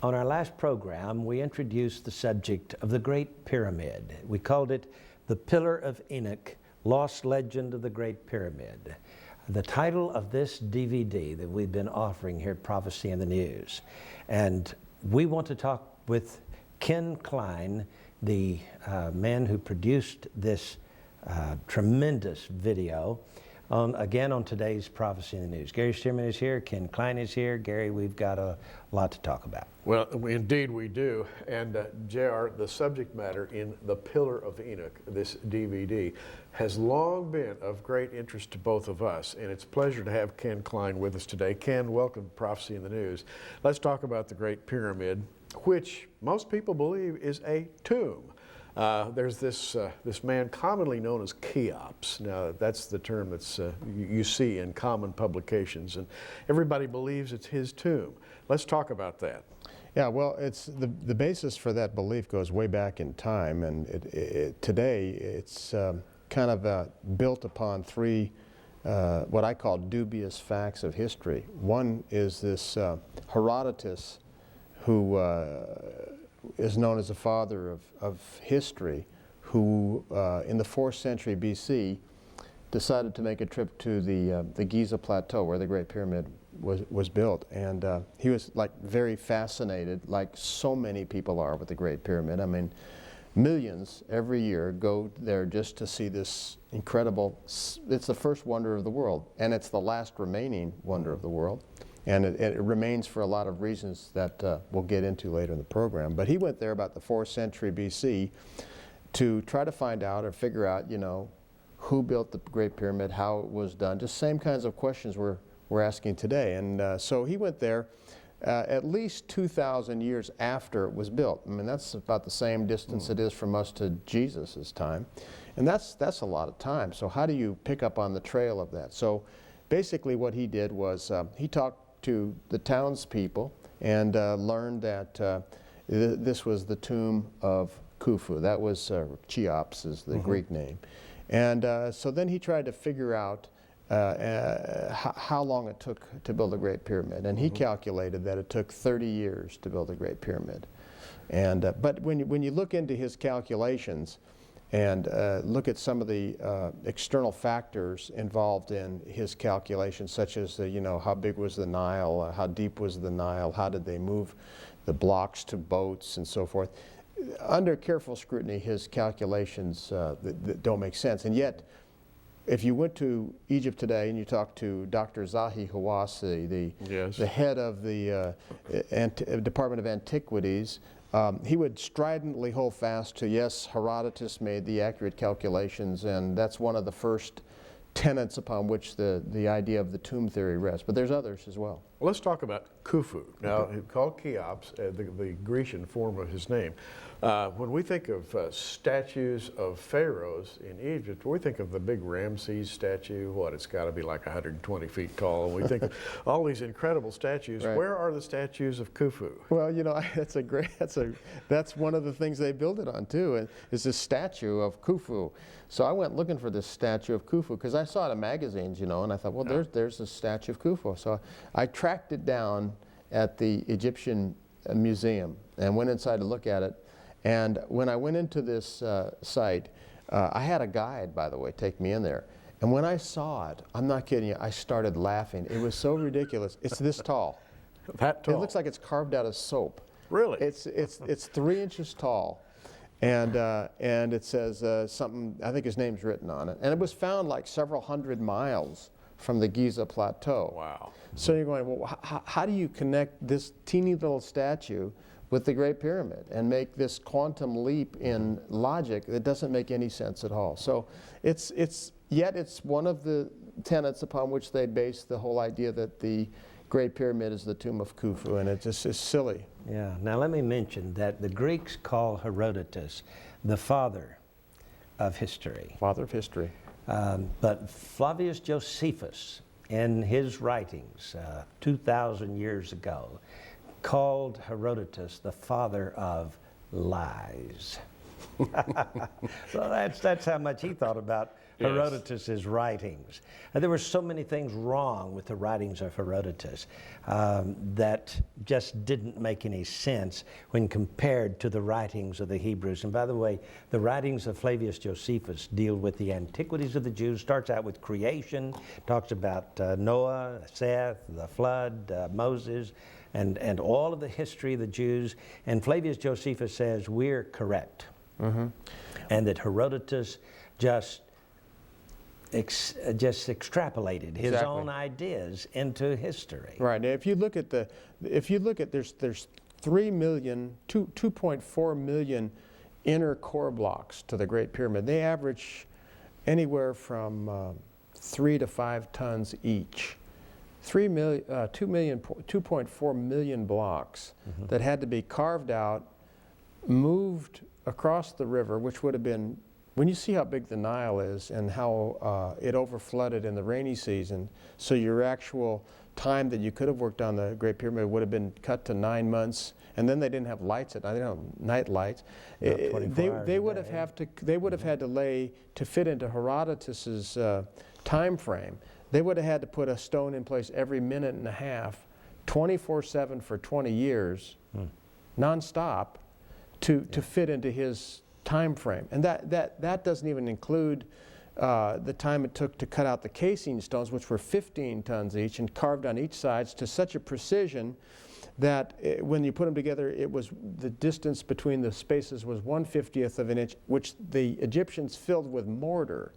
On our last program, we introduced the subject of the Great Pyramid. We called it The Pillar of Enoch, Lost Legend of the Great Pyramid. The title of this DVD that we've been offering here at Prophecy in the News. And we want to talk with Ken Klein, the man who produced this tremendous video, again on today's Prophecy in the News. Gary Stearman is here, Ken Klein is here. Gary, we've got a lot to talk about. Well, indeed we do. And JR, the subject matter in The Pillar of Enoch, this DVD, has long been of great interest to both of us. And it's a pleasure to have Ken Klein with us today. Ken, welcome to Prophecy in the News. Let's talk about the Great Pyramid, which most people believe is a tomb. There's this man commonly known as Cheops. Now, that's the term that's you see in common publications, and everybody believes it's his tomb. Let's talk about that. Yeah, well, it's the basis for that belief goes way back in time, and today it's kind of built upon three what I call dubious facts of history. One is this Herodotus, who is known as the father of history, who in the 4th century BC decided to make a trip to the Giza Plateau where the Great Pyramid was built. And he was like very fascinated, like so many people are with the Great Pyramid. I mean, millions every year go there just to see this incredible, it's the first wonder of the world, and it's the last remaining wonder of the world. And it remains for a lot of reasons that we'll get into later in the program. But he went there about the 4th century BC to try to find out or figure out, you know, who built the Great Pyramid, how it was done, just same kinds of questions we're asking today. And so he went there at least 2,000 years after it was built. I mean, that's about the same distance it is from us to Jesus' time. And that's a lot of time. So how do you pick up on the trail of that? So basically what he did was he talked to the townspeople and learned that this was the tomb of Kufu. That was Cheops is the Greek name. And so then he tried to figure out how long it took to build the Great Pyramid. And he calculated that it took 30 years to build the Great Pyramid. And but when you look into his calculations and look at some of the external factors involved in his calculations, such as you know, how big was the Nile, how deep was the Nile, how did they move the blocks to boats and so forth. Under careful scrutiny, his calculations that don't make sense. And yet, if you went to Egypt today and you talked to Dr. Zahi Hawass, the head of the Department of Antiquities, he would stridently hold fast to, yes, Herodotus made the accurate calculations, and that's one of the first tenets upon which the idea of the tomb theory rests. But there's others as well. Well, let's talk about Kufu. Now, called Cheops, the Grecian form of his name. When we think of statues of pharaohs in Egypt, we think of the big Ramses statue. What, it's got to be like 120 feet tall. And we think of all these incredible statues. Right. Where are the statues of Kufu? Well, you know, that's one of the things they built it on too. Is this statue of Kufu. So I went looking for this statue of Kufu because I saw it in magazines, you know, and I thought, well, there's a statue of Kufu. So I tracked it down at the Egyptian Museum and went inside to look at it. And when I went into this site, I had a guide, by the way, take me in there. And when I saw it, I'm not kidding you, I started laughing. It was so ridiculous. It's this tall. That tall? It looks like it's carved out of soap. Really? It's 3 inches tall. And it says something, I think his name's written on it. And it was found like several hundred miles from the Giza Plateau. Wow. So you're going, well, how do you connect this teeny little statue with the Great Pyramid and make this quantum leap in logic that doesn't make any sense at all? So yet it's one of the tenets upon which they base the whole idea that the Great Pyramid is the tomb of Khufu, and it just is silly. Yeah, now let me mention that the Greeks call Herodotus the father of history. Father of history. But Flavius Josephus, in his writings 2,000 years ago, called Herodotus the father of lies. So that's how much he thought about Yes. Herodotus's writings. And there were so many things wrong with the writings of Herodotus that just didn't make any sense when compared to the writings of the Hebrews. And by the way, the writings of Flavius Josephus deal with the antiquities of the Jews, starts out with creation, talks about Noah, Seth, the flood, Moses, and all of the history of the Jews. And Flavius Josephus says we're correct. Mm-hmm. And that Herodotus just extrapolated his Exactly. own ideas into history. Right. Now, if you look at there's 2.4 million inner core blocks to the Great Pyramid. They average anywhere from 3 to 5 tons each. 2.4 million blocks that had to be carved out, moved across the river, which would have been, when you see how big the Nile is and how it overflooded in the rainy season, so your actual time that you could have worked on the Great Pyramid would have been cut to 9 months, and then they didn't have lights at night, they don't have night lights. They would have had to lay, to fit into Herodotus's time frame, they would have had to put a stone in place every minute and a half, 24/7 for 20 years, nonstop, to fit into his time frame. And that doesn't even include the time it took to cut out the casing stones, which were 15 tons each and carved on each side to such a precision that when you put them together, it was the distance between the spaces was 1/50th of an inch, which the Egyptians filled with mortar.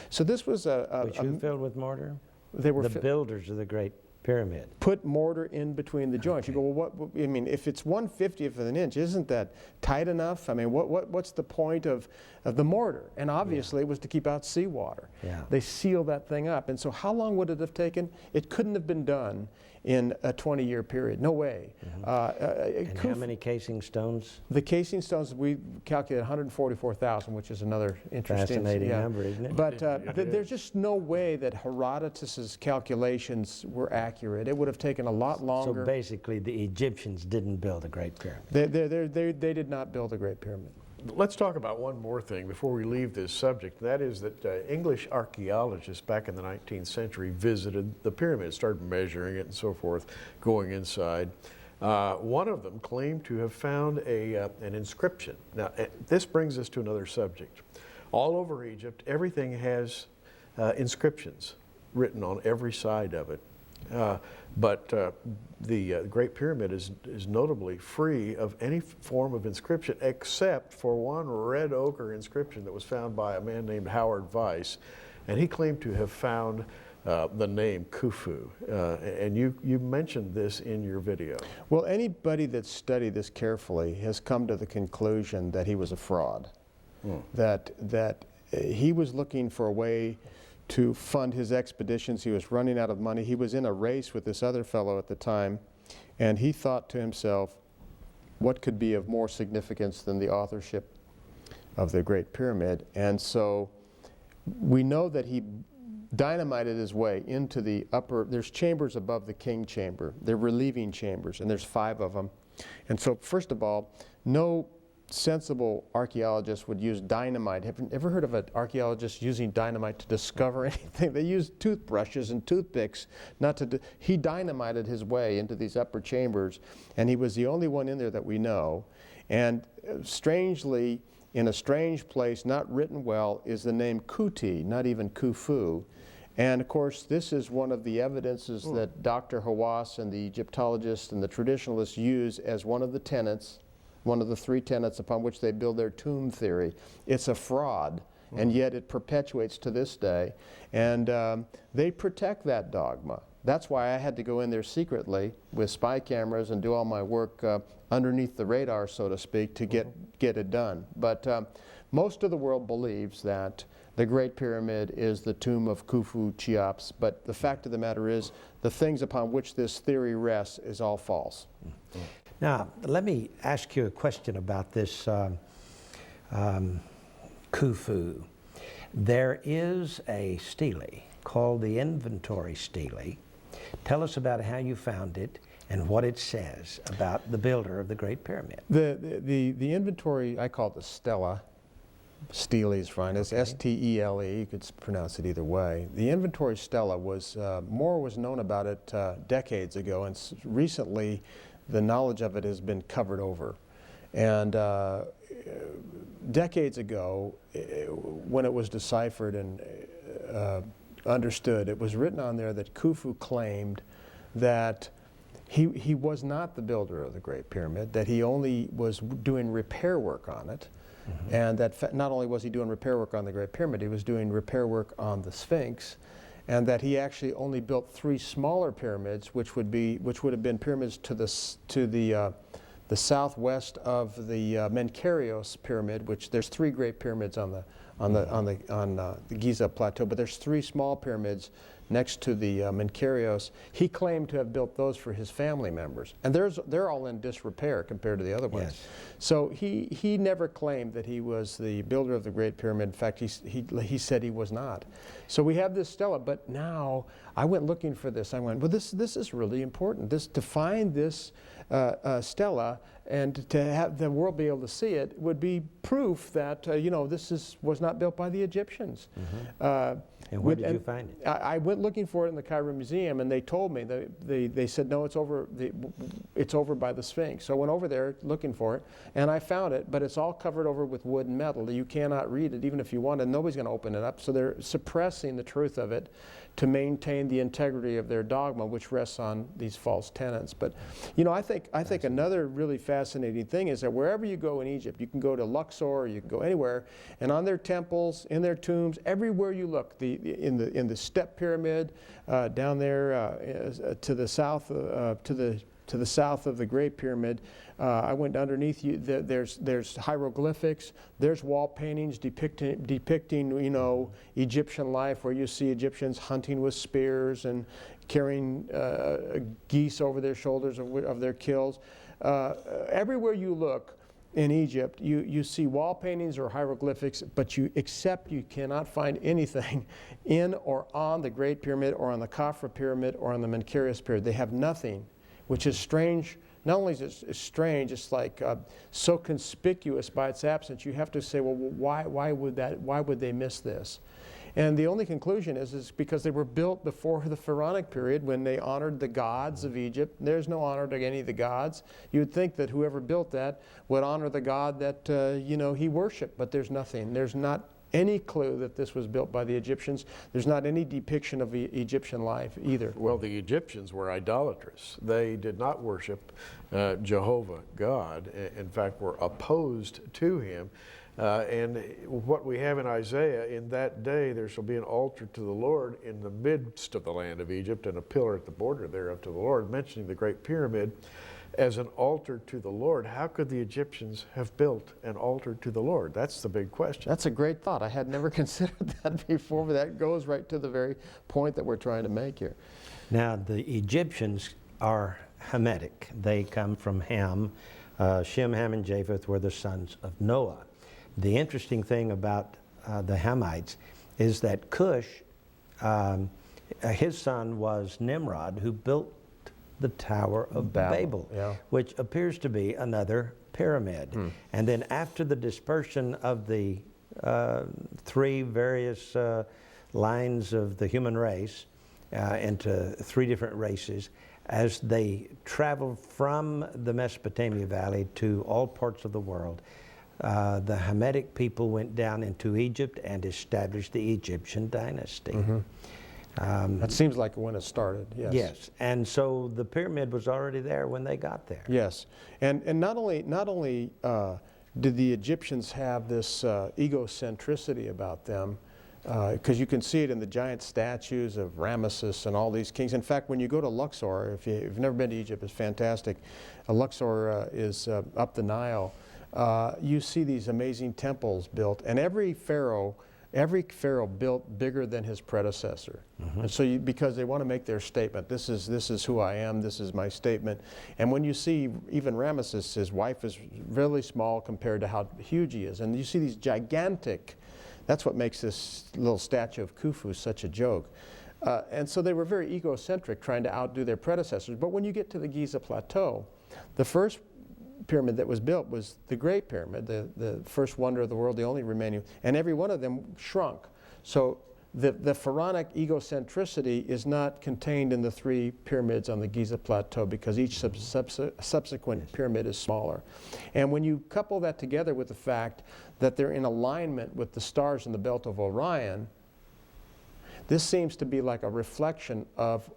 So this was Which who filled with mortar? They were the builders of the Great Pyramid. Put mortar in between the joints. Okay. You go, well, I mean, if it's 1/50th of an inch, isn't that tight enough? I mean, what's the point of the mortar? And obviously it was to keep out seawater. Yeah. They sealed that thing up. And so how long would it have taken? It couldn't have been done in a 20-year period. No way. And how many casing stones? The casing stones, we calculated 144,000, which is another interesting Fascinating number, isn't it? But there's just no way that Herodotus's calculations were accurate. It would have taken a lot longer. So basically, the Egyptians didn't build a Great Pyramid. They did not build a Great Pyramid. Let's talk about one more thing before we leave this subject. That is that English archaeologists back in the 19th century visited the pyramid, started measuring it and so forth, going inside. One of them claimed to have found an inscription. Now, this brings us to another subject. All over Egypt, everything has inscriptions written on every side of it. But the Great Pyramid is notably free of any form of inscription except for one red ochre inscription that was found by a man named Howard Weiss, and he claimed to have found the name Kufu, and you mentioned this in your video. Well, anybody that's studied this carefully has come to the conclusion that he was a fraud, that he was looking for a way to fund his expeditions. He was running out of money. He was in a race with this other fellow at the time, and he thought to himself, what could be of more significance than the authorship of the Great Pyramid? And so we know that he dynamited his way into the upper, there's chambers above the king chamber. They're relieving chambers, and there's 5 of them. And so first of all, no sensible archaeologist would use dynamite. Have you ever heard of an archaeologist using dynamite to discover anything? They used toothbrushes and toothpicks not to he dynamited his way into these upper chambers, and he was the only one in there that we know. And strangely, in a strange place, not written well, is the name Kuti, not even Kufu. And of course, this is one of the evidences that Dr. Hawass and the Egyptologists and the traditionalists use as one of the tenets, one of the 3 tenets upon which they build their tomb theory. It's a fraud, and yet it perpetuates to this day. And they protect that dogma. That's why I had to go in there secretly with spy cameras and do all my work underneath the radar, so to speak, to get it done. But most of the world believes that the Great Pyramid is the tomb of Khufu, Cheops, but the fact of the matter is the things upon which this theory rests is all false. Now, let me ask you a question about this Khufu. There is a stele called the inventory stele. Tell us about how you found it and what it says about the builder of the Great Pyramid. The inventory, I call it the Stele. Stele is fine. It's S-T-E-L-E. You could pronounce it either way. The inventory Stele was, more was known about it decades ago, and recently the knowledge of it has been covered over. And decades ago, when it was deciphered and understood, it was written on there that Khufu claimed that he was not the builder of the Great Pyramid, that he only was doing repair work on it. Mm-hmm. And that not only was he doing repair work on the Great Pyramid, he was doing repair work on the Sphinx, and that he actually only built 3 smaller pyramids, which would have been pyramids to the southwest of the Menkerios pyramid, which there's 3 great pyramids on the Giza plateau, but there's 3 small pyramids next to the Menkerios. He claimed to have built those for his family members, and they're all in disrepair compared to the other ones. Yes. So he never claimed that he was the builder of the Great Pyramid. In fact, he said he was not. So we have this Stele, but now I went looking for this. I went, well, this is really important. To find this Stele and to have the world be able to see it would be proof that this was not built by the Egyptians. Mm-hmm. And where did you find it? I went looking for it in the Cairo Museum, and they told me they said no, it's over by the Sphinx. So I went over there looking for it, and I found it, but it's all covered over with wood and metal. You cannot read it even if you wanted. Nobody's going to open it up. So they're suppressing the truth of it to maintain the integrity of their dogma, which rests on these false tenets. But I think another really fascinating thing is that wherever you go in Egypt, you can go to Luxor, you can go anywhere, and on their temples, in their tombs, everywhere you look, in the step pyramid down there to the south to the south of the Great Pyramid, I went underneath. There's hieroglyphics. There's wall paintings depicting Egyptian life, where you see Egyptians hunting with spears and carrying geese over their shoulders of their kills. Everywhere you look in Egypt, you see wall paintings or hieroglyphics, but you cannot find anything in or on the Great Pyramid or on the Khafra Pyramid or on the Menkerios Pyramid. They have nothing, which is strange. Not only is it strange, it's like so conspicuous by its absence. You have to say, well, why would they miss this? And the only conclusion is because they were built before the Pharaonic period, when they honored the gods of Egypt. There's no honor to any of the gods. You would think that whoever built that would honor the god that he worshipped, but there's nothing. There's not any clue that this was built by the Egyptians. There's not any depiction of Egyptian life either. Well, the Egyptians were idolatrous. They did not worship Jehovah God. In fact, were opposed to him. And what we have in Isaiah, in that day there shall be an altar to the Lord in the midst of the land of Egypt, and a pillar at the border thereof to the Lord, mentioning the Great Pyramid as an altar to the Lord. How could the Egyptians have built an altar to the Lord? That's the big question. That's a great thought. I had never considered that before, but that goes right to the very point that we're trying to make here. Now, the Egyptians are Hamitic. They come from Ham. Shem, Ham, and Japheth were the sons of Noah. The interesting thing about the Hamites is that Cush, his son was Nimrod, who built the Tower of Babel, yeah, which appears to be another pyramid. And then after the dispersion of the 3 various lines of the human race into 3 different races, as they traveled from the Mesopotamia Valley to all parts of the world, the Hamitic people went down into Egypt and established the Egyptian dynasty. That seems like when it started, yes. Yes, and so the pyramid was already there when they got there. Yes, and not only did the Egyptians have this egocentricity about them, because you can see it in the giant statues of Ramesses and all these kings. In fact, when you go to Luxor, if you've never been to Egypt, it's fantastic. Luxor is up the Nile. You see these amazing temples built, and every pharaoh built bigger than his predecessor. And so because they want to make their statement, this is who I am, this is my statement. And when you see even Ramesses, his wife is really small compared to how huge he is. And you see these gigantic, that's what makes this little statue of Khufu such a joke. And so they were very egocentric, trying to outdo their predecessors. But when you get to the Giza Plateau, the first pyramid that was built was the Great Pyramid, the first wonder of the world, the only remaining, and every one of them shrunk. So the pharaonic egocentricity is not contained in the 3 pyramids on the Giza Plateau, because each subsequent pyramid is smaller. And when you couple that together with the fact that they're in alignment with the stars in the belt of Orion, this seems to be like a reflection of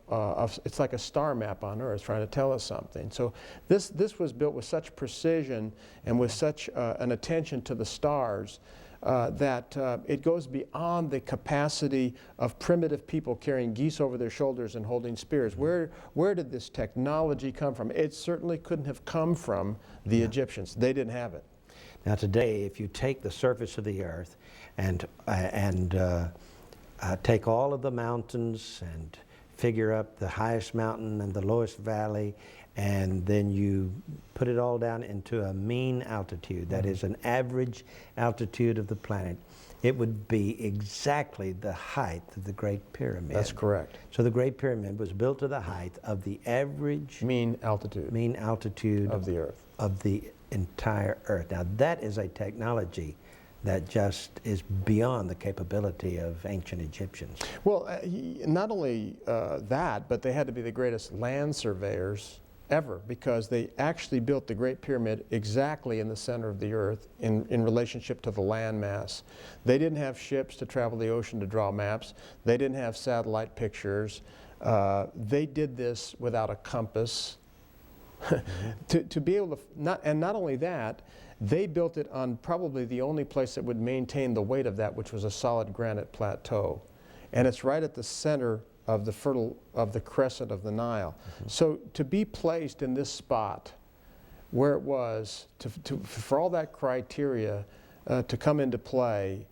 it's like a star map on Earth trying to tell us something. So this was built with such precision and with such an attention to the stars that it goes beyond the capacity of primitive people carrying geese over their shoulders and holding spears. Where did this technology come from? It certainly couldn't have come from the Egyptians. They didn't have it. Now today, if you take the surface of the earth and take all of the mountains and figure up the highest mountain and the lowest valley, and then you put it all down into a mean altitude, that is an average altitude of the planet, it would be exactly the height of the Great Pyramid. That's correct. So the Great Pyramid was built to the height of the average mean altitude of the Earth, of the entire Earth. Now that is a technology that just is beyond the capability of ancient Egyptians. Well, not only that, but they had to be the greatest land surveyors ever, because they actually built the Great Pyramid exactly in the center of the Earth in relationship to the land mass. They didn't have ships to travel the ocean to draw maps. They didn't have satellite pictures. They did this without a compass. to be able to, not only that, they built it on probably the only place that would maintain the weight of that, which was a solid granite plateau. And it's right at the center of the crescent of the Nile. So to be placed in this spot where it was, for all that criteria to come into play,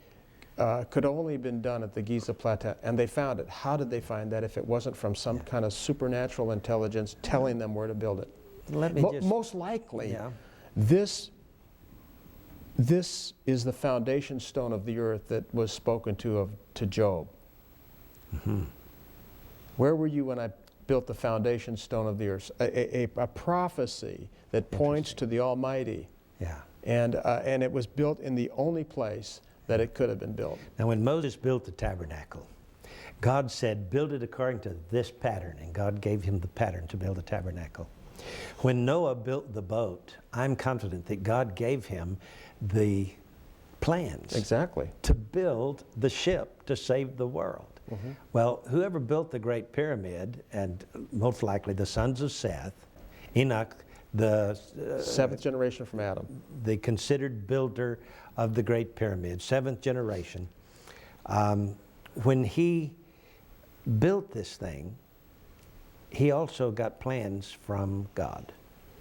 could only been done at the Giza Plateau, and they found it. How did they find that if it wasn't from some kind of supernatural intelligence telling them where to build it? Most likely, this is the foundation stone of the earth that was spoken to Job. Where were you when I built the foundation stone of the earth? A prophecy that points to the Almighty. Yeah. And it was built in the only place that it could have been built. Now when Moses built the tabernacle, God said, build it according to this pattern, and God gave him the pattern to build the tabernacle. When Noah built the boat, I'm confident that God gave him the plans. Exactly. To build the ship to save the world. Well, whoever built the Great Pyramid, and most likely the sons of Seth, Enoch, the 7th generation from Adam, the considered builder of the Great Pyramid, 7th generation, when he built this thing, he also got plans from God.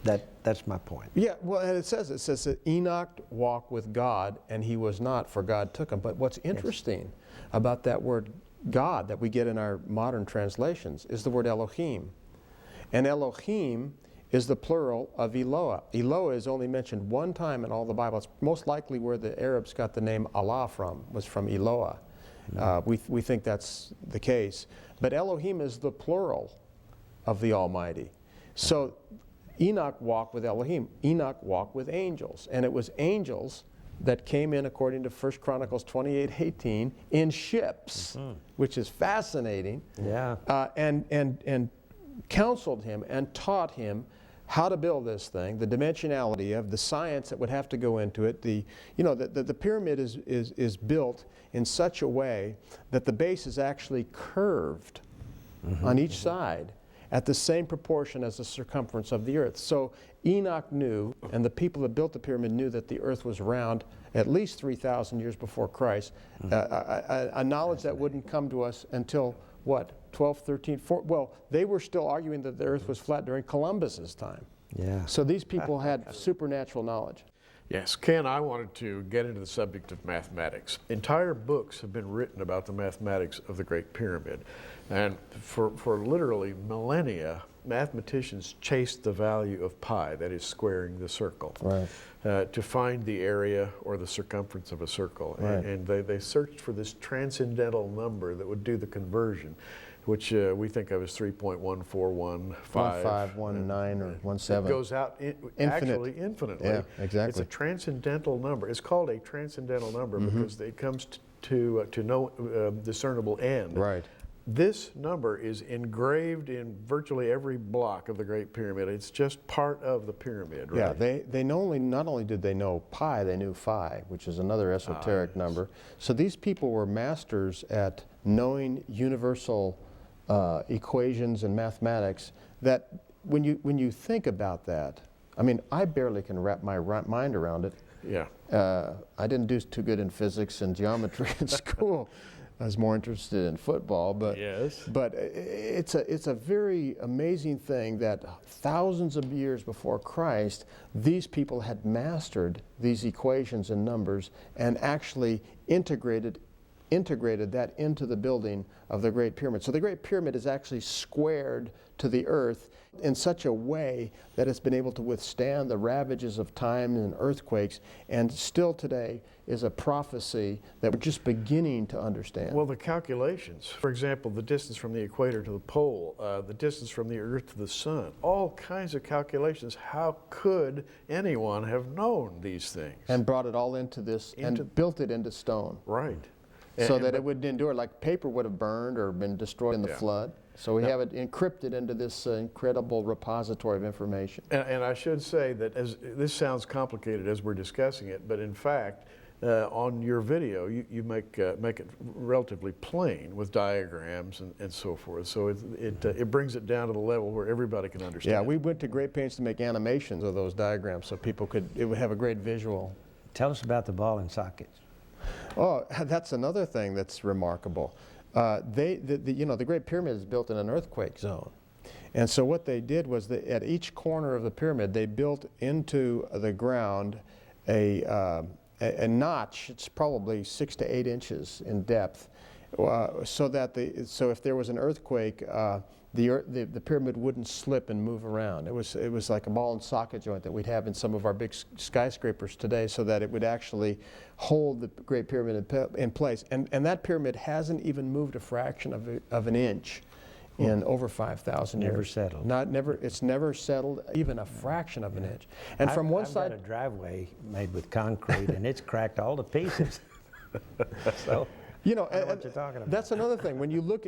That's my point. Yeah, well, and it says that Enoch walked with God, and he was not, for God took him. But what's interesting about that word God that we get in our modern translations is the word Elohim. And Elohim is the plural of Eloah. Eloah is only mentioned one time in all the Bible. It's most likely where the Arabs got the name Allah from, was from Eloah. We think that's the case. But Elohim is the plural of the Almighty. So Enoch walked with Elohim. Enoch walked with angels. And it was angels that came in, according to 1 Chronicles 28:18, in ships, which is fascinating. Yeah. And counseled him and taught him how to build this thing, the dimensionality of the science that would have to go into it. The pyramid is built in such a way that the base is actually curved on each side at the same proportion as the circumference of the earth. So Enoch knew, and the people that built the pyramid knew, that the earth was round at least 3,000 years before Christ, a knowledge that wouldn't come to us until, what, 12, 13, 14? Well, they were still arguing that the earth was flat during Columbus's time. Yeah. So these people had supernatural knowledge. Yes, Ken, I wanted to get into the subject of mathematics. Entire books have been written about the mathematics of the Great Pyramid. And for literally millennia, mathematicians chased the value of pi, that is squaring the circle, to find the area or the circumference of a circle. And they searched for this transcendental number that would do the conversion. which we think of as 3.1415. 1519 or 17. It goes out actually infinitely. Yeah, exactly. It's a transcendental number. It's called a transcendental number because it comes to no discernible end. Right. This number is engraved in virtually every block of the Great Pyramid. It's just part of the pyramid, right? Yeah, they not only did they know pi, they knew phi, which is another esoteric number. So these people were masters at knowing universal equations and mathematics that when you think about that, I mean, I barely can wrap my mind around it. Yeah. I didn't do too good in physics and geometry in school. I was more interested in football, but Yes. but it's a very amazing thing that thousands of years before Christ, these people had mastered these equations and numbers and actually integrated that into the building of the Great Pyramid. So the Great Pyramid is actually squared to the earth in such a way that it's been able to withstand the ravages of time and earthquakes, and still today is a prophecy that we're just beginning to understand. Well, the calculations, for example, the distance from the equator to the pole, the distance from the Earth to the sun, all kinds of calculations. How could anyone have known these things? And brought it all into this and built it into stone. Right. So that it would endure, like paper would have burned or been destroyed in the flood. So we have it encrypted into this incredible repository of information. And I should say that this sounds complicated as we're discussing it, but in fact, on your video, you make it relatively plain with diagrams and so forth. So it brings it down to the level where everybody can understand. Yeah, we went to great pains to make animations of those diagrams so people it would have a great visual. Tell us about the ball and sockets. Oh, that's another thing that's remarkable. The Great Pyramid is built in an earthquake zone. And so what they did was that at each corner of the pyramid, they built into the ground a notch. It's probably 6 to 8 inches in depth, so if there was an earthquake, the pyramid wouldn't slip and move around. It was like a ball and socket joint that we'd have in some of our big skyscrapers today, so that it would actually hold the Great Pyramid in place. And that pyramid hasn't even moved a fraction of an inch in over 5,000 years. Never settled. It's never settled even a fraction of an inch. And from one side, I've got a driveway made with concrete, and it's cracked all to pieces. So. you know, I know what you're talking about. that's another thing. When you look,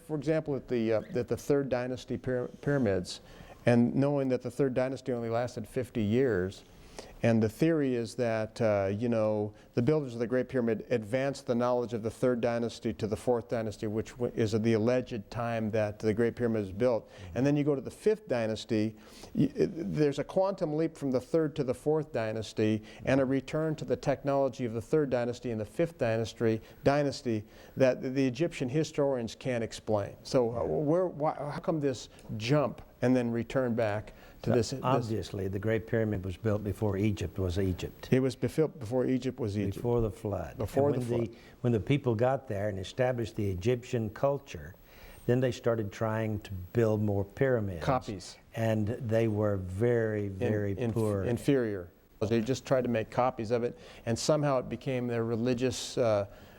for example, at the Third Dynasty pyramids, and knowing that the Third Dynasty only lasted 50 years, and the theory is that the builders of the Great Pyramid advanced the knowledge of the Third Dynasty to the Fourth Dynasty, which is the alleged time that the Great Pyramid was built. And then you go to the Fifth Dynasty, there's a quantum leap from the Third to the Fourth Dynasty, and a return to the technology of the Third Dynasty and the Fifth Dynasty that the Egyptian historians can't explain. So how come this jump and then return back to this? Obviously, the Great Pyramid was built before Egypt was Egypt. It was built before Egypt was Egypt. Before the flood. Before the flood. When the people got there and established the Egyptian culture, then they started trying to build more pyramids. Copies. And they were very, very poor. Inferior. They just tried to make copies of it, and somehow it became their religious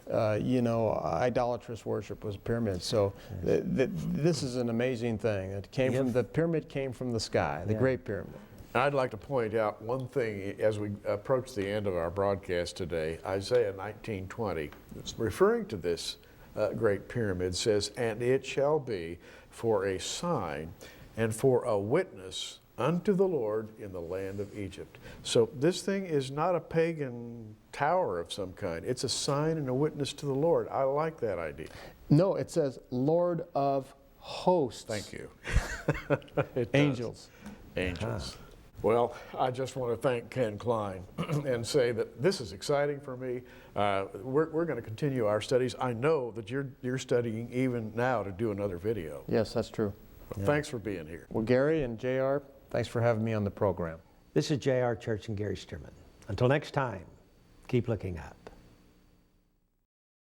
idolatrous worship was pyramids. So this is an amazing thing. It came from the pyramid, came from the sky, the Great Pyramid. I'd like to point out one thing as we approach the end of our broadcast today. Isaiah 19:20, referring to this Great Pyramid, says, "And it shall be for a sign and for a witness unto the Lord in the land of Egypt." So this thing is not a pagan tower of some kind. It's a sign and a witness to the Lord. I like that idea. No, it says Lord of hosts. Thank you. It Angels. does. Angels. Well, I just want to thank Ken Klein and say that this is exciting for me. We're going to continue our studies. I know that you're studying even now to do another video. Yes, that's true. Thanks for being here. Well, Gary and JR, thanks for having me on the program. This is J.R. Church and Gary Stearman. Until next time, keep looking up.